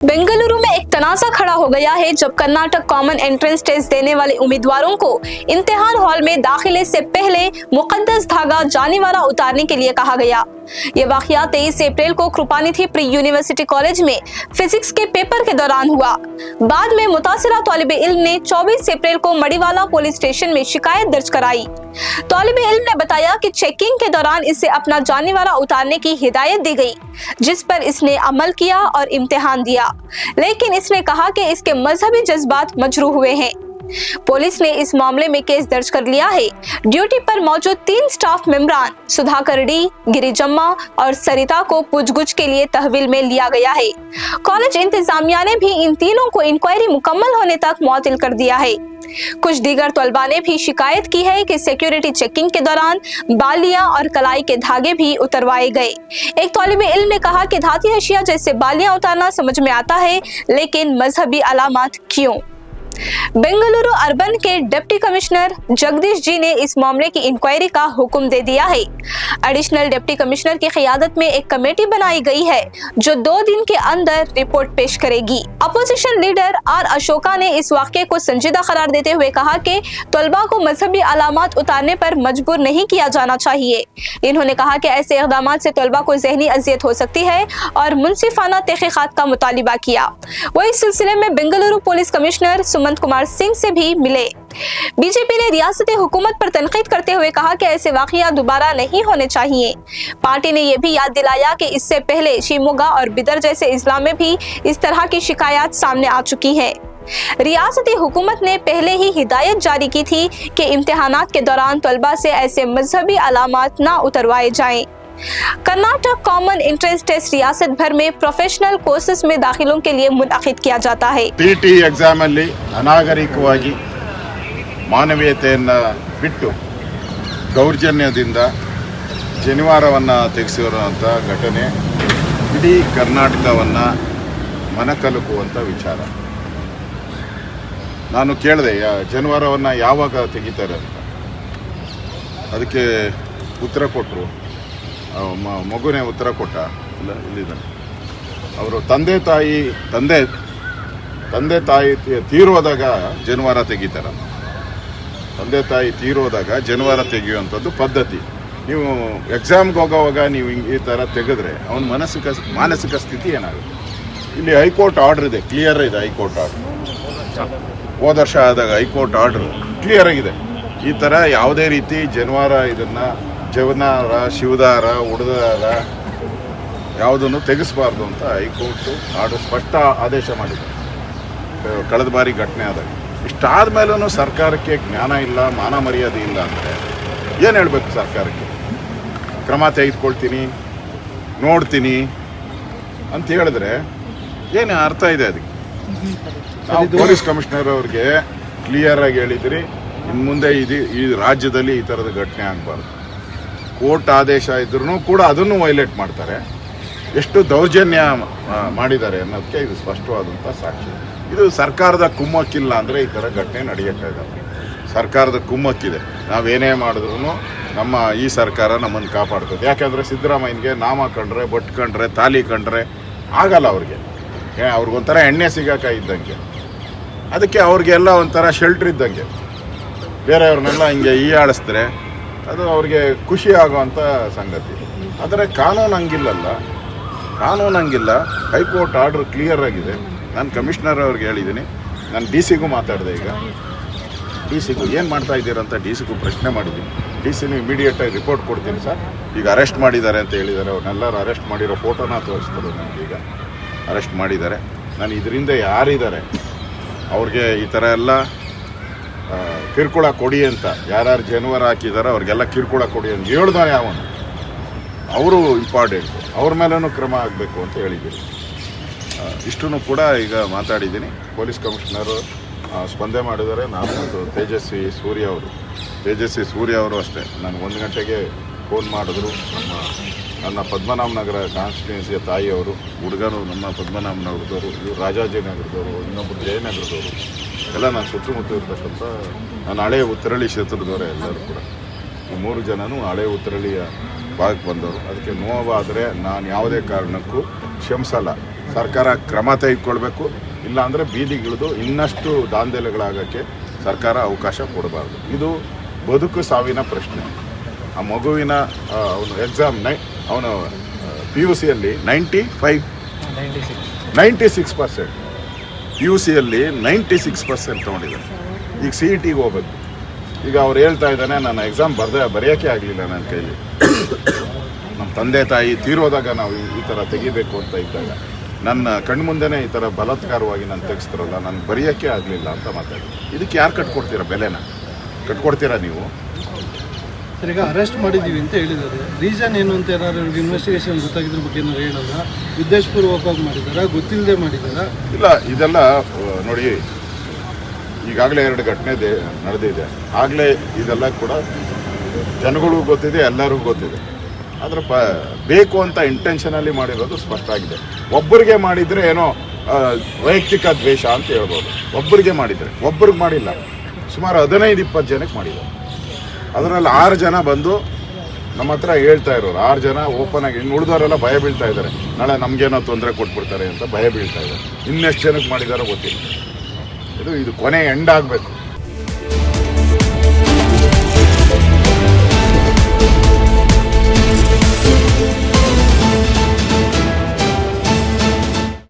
बेंगलुरु में एक तनाज़ा खड़ा हो गया है जब कर्नाटक कॉमन एंट्रेंस टेस्ट देने वाले उम्मीदवारों को इम्तिहान हॉल में दाखिले से पहले मुकद्दस धागा जानीवारा उतारने के लिए कहा गया। ये वाकया 23 अप्रैल को कृपानिथी प्री यूनिवर्सिटी कॉलेज में फिजिक्स के पेपर के दौरान हुआ। बाद में मुतासिरा तौलिब इल्म ने 24 अप्रैल को मड़ीवाला पुलिस स्टेशन में शिकायत दर्ज कराई। तौलिब इल्म ने बताया कि चेकिंग के दौरान इसे अपना जानीवारा उतारने की हिदायत दी गई, जिस पर इसने अमल किया और इम्तिहान दिया, लेकिन इसने कहा कि इसके मजहबी जज्बात मजरूह हुए हैं। पुलिस ने इस मामले में केस दर्ज कर लिया है। ड्यूटी पर मौजूद 3 स्टाफ मेंबरान सुधाकर डी, गिरिजम्मा और सरिता को पूछगछ के लिए तहवील में लिया गया है। कॉलेज इंतजामिया ने भी इन तीनों को इंक्वायरी मुकम्मल होने तक मुअत्तल कर दिया है। कुछ दीगर तलबा ने भी शिकायत की है कि सिक्योरिटी चेकिंग के दौरान बालियां और कलाई के धागे भी उतरवाए गए। एक तौलिब इल्म ने कहा कि धाती अशिया जैसे बालियां उतारना समझ में आता है, लेकिन मजहबी अलामत क्यों? बेंगलुरु अर्बन के डिप्टी कमिश्नर जगदीश जी ने इस मामले की इंक्वायरी का हुक्म दे दिया है। एडिशनल डिप्टी कमिश्नर की क़ियादत में एक कमेटी बनाई गई है जो 2 दिन के अंदर रिपोर्ट पेश करेगी। अपोजिशन लीडर आर अशोका ने इस वाक़े को संजीदा करार देते हुए कहा कि तलबा को मजहबी अलामत उतारने पर मजबूर नहीं किया जाना चाहिए। इन्होंने कहा कि ऐसे इक़दाम से तलबा को ज़हनी अजियत हो सकती है और मुनसिफाना तहक़ीक़ात का मुतालिबा किया। वो इस सिलसिले में बेंगलुरु पुलिस कमिश्नर सुमंत कुमार सिंह से भी मिले। बीजेपी ने रियासती हुकूमत पर तनकीद करते हुए कहा कि ऐसे वाक़या दोबारा नहीं होने चाहिए। पार्टी ने यह भी याद दिलाया कि इससे पहले शिमोगा और बिदर जैसे इजला में भी इस तरह की शिकायत सामने आ चुकी है। रियासती हुकूमत ने पहले ही हिदायत जारी की थी कि इम्तिहानात के दौरान तलबा से ऐसे मजहबी अलामत ना उतरवाए जाएं। कर्नाटक कॉमन एंट्रेंस टेस्ट रियासत भर में प्रोफेशनल कोर्सेस में दाखिलों के लिए मुनअक़िद किया जाता है। टीटी एग्जाम ಅಲ್ಲಿ ಅನಾಗರಿಕವಾಗಿ ಮಾನವೀಯತೆಯನ್ನು ಬಿಟ್ಟು ದೌರ್ಜನ್ಯದಿಂದ ಜನಿವಾರವನ್ನು ತೆಗೆಸಿರುವಂಥ ಘಟನೆ ಇಡೀ ಕರ್ನಾಟಕವನ್ನು ಮನಕಲುಕುವಂಥ ವಿಚಾರ. ನಾನು ಕೇಳಿದೆ ಜನಿವಾರವನ್ನು ಯಾವಾಗ ತೆಗಿತಾರೆ ಅಂತ. ಅದಕ್ಕೆ ಉತ್ತರ ಕೊಟ್ಟರು. ಮಗುನೇ ಉತ್ತರ ಕೊಟ್ಟ. ಇಲ್ಲ ಇಲ್ಲಿದ್ದಾನೆ. ಅವರು ತಂದೆ ತಾಯಿ ತೀರೋದಾಗ ಜನಿವಾರ ತೆಗಿತಾರೆ. ತಂದೆ ತಾಯಿ ತೀರೋದಾಗ ಜನಿವಾರ ತೆಗೆಯುವಂಥದ್ದು ಪದ್ಧತಿ. ನೀವು ಎಕ್ಸಾಮ್ಗೆ ಹೋಗೋವಾಗ ನೀವು ಈ ಥರ ತೆಗೆದ್ರೆ ಅವನ ಮಾನಸಿಕ ಸ್ಥಿತಿ ಏನಾಗುತ್ತೆ? ಇಲ್ಲಿ ಹೈಕೋರ್ಟ್ ಆರ್ಡರ್ ಇದೆ, ಕ್ಲಿಯರ್ ಇದೆ. ಹೈಕೋರ್ಟ್ ಆರ್ಡರ್ ಹೋದ ವರ್ಷ ಆದಾಗ ಹೈಕೋರ್ಟ್ ಆರ್ಡರ್ ಕ್ಲಿಯರ್ ಆಗಿದೆ. ಈ ಥರ ಯಾವುದೇ ರೀತಿ ಜನಿವಾರ ಇದನ್ನು ಜವನಾರ, ಶಿವದಾರ, ಉಡದಾರ ಯಾವುದನ್ನು ತೆಗೆಸಬಾರ್ದು ಅಂತ ಹೈಕೋರ್ಟ್ ಆರ್ಡರ್ ಸ್ಪಷ್ಟ ಆದೇಶ ಮಾಡಿದೆ ಕಳೆದ ಬಾರಿ ಘಟನೆ ಆದಾಗ. ಇಷ್ಟಾದ ಮೇಲೂ ಸರ್ಕಾರಕ್ಕೆ ಜ್ಞಾನ ಇಲ್ಲ, ಮಾನ ಮರ್ಯಾದೆ ಇಲ್ಲ ಅಂದರೆ ಏನು ಹೇಳಬೇಕು ಸರ್ಕಾರಕ್ಕೆ? ಕ್ರಮ ತೆಗೆದುಕೊಳ್ತೀನಿ, ನೋಡ್ತೀನಿ ಅಂತ ಹೇಳಿದ್ರೆ ಏನು ಅರ್ಥ ಇದೆ ಅದಕ್ಕೆ? ನಾವು ಪೊಲೀಸ್ ಕಮಿಷನರ್ ಅವ್ರಿಗೆ ಕ್ಲಿಯರ್ ಆಗಿ ಹೇಳಿದ್ರಿ, ಇನ್ನು ಮುಂದೆ ಈ ರಾಜ್ಯದಲ್ಲಿ ಈ ಥರದ ಘಟನೆ ಆಗಬಾರ್ದು. ಕೋರ್ಟ್ ಆದೇಶ ಇದ್ರೂ ಕೂಡ ಅದನ್ನು ವೈಲೇಟ್ ಮಾಡ್ತಾರೆ. ಎಷ್ಟು ದೌರ್ಜನ್ಯ ಮಾಡಿದ್ದಾರೆ ಅನ್ನೋದಕ್ಕೆ ಇದು ಸ್ಪಷ್ಟವಾದಂಥ ಸಾಕ್ಷಿ. ಇದು ಸರ್ಕಾರದ ಕುಮ್ಮಕ್ಕಿಲ್ಲ ಅಂದರೆ ಈ ಥರ ಘಟನೆ ನಡೆಯೋಕ್ಕಾಗಲ್ಲ. ಸರ್ಕಾರದ ಕುಮ್ಮಕ್ಕಿದೆ. ನಾವೇನೇ ಮಾಡಿದ್ರು ನಮ್ಮ ಈ ಸರ್ಕಾರ ನಮ್ಮನ್ನು ಕಾಪಾಡ್ತದೆ. ಯಾಕೆಂದರೆ ಸಿದ್ದರಾಮಯ್ಯನಿಗೆ ನಾಮ ಕಂಡ್ರೆ, ಬಟ್ ಕಂಡ್ರೆ, ತಾಲಿ ಕಂಡ್ರೆ ಆಗಲ್ಲ ಅವ್ರಿಗೆ. ಅವ್ರಿಗೊಂಥರ ಎಣ್ಣೆ ಸಿಗೋಕಾಯಿ ಇದ್ದಂಗೆ. ಅದಕ್ಕೆ ಅವ್ರಿಗೆಲ್ಲ ಒಂಥರ ಶೆಲ್ಟ್ರ್ ಇದ್ದಂಗೆ. ಬೇರೆಯವ್ರನ್ನೆಲ್ಲ ಹಿಂಗೆ ಆಳಿಸ್ತಾರೆ. ಅದು ಅವ್ರಿಗೆ ಖುಷಿ ಆಗೋವಂಥ ಸಂಗತಿ. ಆದರೆ ಕಾನೂನು ಹಂಗಿಲ್ಲ. ಹೈಕೋರ್ಟ್ ಆರ್ಡರ್ ಕ್ಲಿಯರ್ ಆಗಿದೆ. ನಾನು ಕಮಿಷನರ್ ಅವ್ರಿಗೆ ಹೇಳಿದ್ದೀನಿ. ನಾನು ಡಿ ಸಿಗೂ ಮಾತಾಡಿದೆ. ಈಗ ಡಿ ಸಿಗೂ ಏನು ಮಾಡ್ತಾ ಇದ್ದೀರಂತ ಡಿ ಸಿಗೂ ಪ್ರಶ್ನೆ ಮಾಡಿದ್ದೀನಿ. ಡಿ ಸಿನೂ ಇಮಿಡಿಯೇಟಾಗಿ ರಿಪೋರ್ಟ್ ಕೊಡ್ತೀನಿ ಸರ್, ಈಗ ಅರೆಸ್ಟ್ ಮಾಡಿದ್ದಾರೆ ಅಂತ ಹೇಳಿದ್ದಾರೆ. ಅವ್ರನ್ನೆಲ್ಲರೂ ಅರೆಸ್ಟ್ ಮಾಡಿರೋ ಫೋಟೋನ ತೋರಿಸ್ತಾರೆ ನನಗೆ. ಈಗ ಅರೆಸ್ಟ್ ಮಾಡಿದ್ದಾರೆ. ನಾನು ಇದರಿಂದ ಯಾರಿದ್ದಾರೆ ಅವ್ರಿಗೆ ಈ ಥರ ಎಲ್ಲ ಕಿರುಕುಳ ಕೊಡಿ ಅಂತ, ಯಾರ್ಯಾರು ಜನಿವಾರ ಹಾಕಿದಾರೋ ಅವ್ರಿಗೆಲ್ಲ ಕಿರುಕುಳ ಕೊಡಿ ಅಂತ ಹೇಳ್ದಾನೆ ಅವನು. ಅವರು ಇಂಪಾರ್ಟೆಂಟ್, ಅವ್ರ ಮೇಲೂ ಕ್ರಮ ಆಗಬೇಕು ಅಂತ ಹೇಳಿದ್ದೀನಿ. ಇಷ್ಟನ್ನು ಕೂಡ ಈಗ ಮಾತಾಡಿದ್ದೀನಿ. ಪೊಲೀಸ್ ಕಮಿಷನರು ಸ್ಪಂದನೆ ಮಾಡಿದ್ದಾರೆ. ನಾನು ಮತ್ತು ತೇಜಸ್ವಿ ಸೂರ್ಯ ಅವರು ಅಷ್ಟೇ. ನಾನು 1 ಗಂಟೆಗೆ ಫೋನ್ ಮಾಡಿದ್ರು. ನನ್ನ ಪದ್ಮನಾಭ ನಗರ ಕಾನ್ಸ್ಟಿಟ್ಯೂನ್ಸಿಯ ತಾಯಿಯವರು, ಹುಡುಗರು ನಮ್ಮ ಪದ್ಮನಾಭ ನಗರದವರು, ಇವರು ರಾಜಾಜಿನಗರದವರು, ಇನ್ನೊಬ್ಬರು ಜಯನಗರದವರು ಎಲ್ಲ ನಾನು ಸುತ್ತಮುತ್ತ ಇರ್ತಕ್ಕಂಥ ನನ್ನ ಹಳೆ ಉತ್ತರಳ್ಳಿ ಕ್ಷೇತ್ರದವರೇ ಎಲ್ಲರೂ ಕೂಡ. ಈ 3 ಜನನೂ ಹಳೆ ಉತ್ತರಳ್ಳಿಯ ಭಾಗಕ್ಕೆ ಬಂದವರು. ಅದಕ್ಕೆ ನೋವಾದರೆ ನಾನು ಯಾವುದೇ ಕಾರಣಕ್ಕೂ ಕ್ಷಮಿಸಲ್ಲ. ಸರ್ಕಾರ ಕ್ರಮ ತೆಗೆದುಕೊಳ್ಬೇಕು. ಇಲ್ಲ ಅಂದರೆ ಬೀದಿಗಿಳಿದು ಇನ್ನಷ್ಟು ದಾಂಧಲೆಗಳಾಗೋಕ್ಕೆ ಸರ್ಕಾರ ಅವಕಾಶ ಕೊಡಬಾರ್ದು. ಇದು ಬದುಕು ಸಾವಿನ ಪ್ರಶ್ನೆ. ಆ ಮಗುವಿನ ಅವನು ಅವನು PUCಯಲ್ಲಿ 96% PUCಯಲ್ಲಿ 96% ತೊಗೊಂಡಿದ್ದಾನೆ. ಈಗ CETಗೆ ಹೋಗ್ಬೇಕು. ಈಗ ಅವ್ರು ಹೇಳ್ತಾ ಇದ್ದಾನೆ, ನಾನು ಎಕ್ಸಾಮ್ ಬರೆಯೋಕ್ಕೆ ಆಗಲಿಲ್ಲ ನನ್ನ ಕೈಲಿ. ನಮ್ಮ ತಂದೆ ತಾಯಿ ತೀರೋದಾಗ ನಾವು ಈ ಥರ ತೆಗಿಬೇಕು ಅಂತ ಇದ್ದಾಗ ನನ್ನ ಕಣ್ಮುಂದೆನೇ ಈ ಥರ ಬಲಾತ್ಕಾರವಾಗಿ ನಾನು ತೆಗೆಸ್ತಾರಲ್ಲ, ನಾನು ಬರೆಯೋಕ್ಕೆ ಆಗಲಿಲ್ಲ ಅಂತ ಮಾತಾಡಿ. ಇದಕ್ಕೆ ಯಾರು ಕಟ್ಕೊಡ್ತೀರಾ? ಬೆಲೆನ ಕಟ್ಕೊಡ್ತೀರಾ ನೀವು? ಸರ್, ಈಗ ಅರೆಸ್ಟ್ ಮಾಡಿದ್ದೀವಿ ಅಂತ ಹೇಳಿದ್ದಾರೆ. ರೀಸನ್ ಏನು ಅಂತ ಏನಾದ್ರು ಇನ್ವೆಸ್ಟಿಗೇಷನ್ ಗೊತ್ತಾಗಿದ್ರ ಬಗ್ಗೆ ಏನಾದ್ರು ಹೇಳೋಲ್ಲ? ಉದ್ದೇಶಪೂರ್ವಕವಾಗಿ ಮಾಡಿದಾರಾ, ಗೊತ್ತಿಲ್ಲದೆ ಮಾಡಿದಾರಾ? ಇಲ್ಲ, ಇದೆಲ್ಲ ನೋಡಿ, ಈಗಾಗಲೇ 2 ಘಟನೆ ನಡೆದಿದೆ. ಆಗಲೇ ಇದೆಲ್ಲ ಕೂಡ ಜನಗಳಿಗೂ ಗೊತ್ತಿದೆ, ಎಲ್ಲರಿಗೂ ಗೊತ್ತಿದೆ. ಆದರೆ ಬೇಕು ಅಂತ ಇಂಟೆನ್ಷನಲ್ಲಿ ಮಾಡಿರೋದು ಸ್ಪಷ್ಟ ಆಗಿದೆ. ಒಬ್ಬರಿಗೆ ಮಾಡಿದರೆ ಏನೋ ವೈಯಕ್ತಿಕ ದ್ವೇಷ ಅಂತ ಹೇಳ್ಬೋದು. ಒಬ್ಬರಿಗೆ ಮಾಡಿದರೆ, ಒಬ್ಬರಿಗೆ ಮಾಡಿಲ್ಲ, ಸುಮಾರು 15-20 ಜನಕ್ಕೆ ಮಾಡಿದ್ದಾರೆ. ಅದರಲ್ಲಿ 6 ಜನ ಬಂದು ನಮ್ಮ ಹತ್ರ ಹೇಳ್ತಾ ಇರೋರು. 6 ಜನ ಓಪನ್ ಆಗಿ, ಇನ್ನು ಉಳಿದವರೆಲ್ಲ ಭಯ ಬೀಳ್ತಾ ಇದ್ದಾರೆ, ನಾಳೆ ನಮಗೇನೋ ತೊಂದರೆ ಕೊಟ್ಬಿಡ್ತಾರೆ ಅಂತ ಭಯ ಬೀಳ್ತಾ ಇದ್ದಾರೆ. ಇನ್ನೆಷ್ಟು ಜನಕ್ಕೆ ಮಾಡಿದಾರೋ ಗೊತ್ತಿಲ್ಲ. ಇದು ಕೊನೆ ಎಂಡ್ ಆಗಬೇಕು.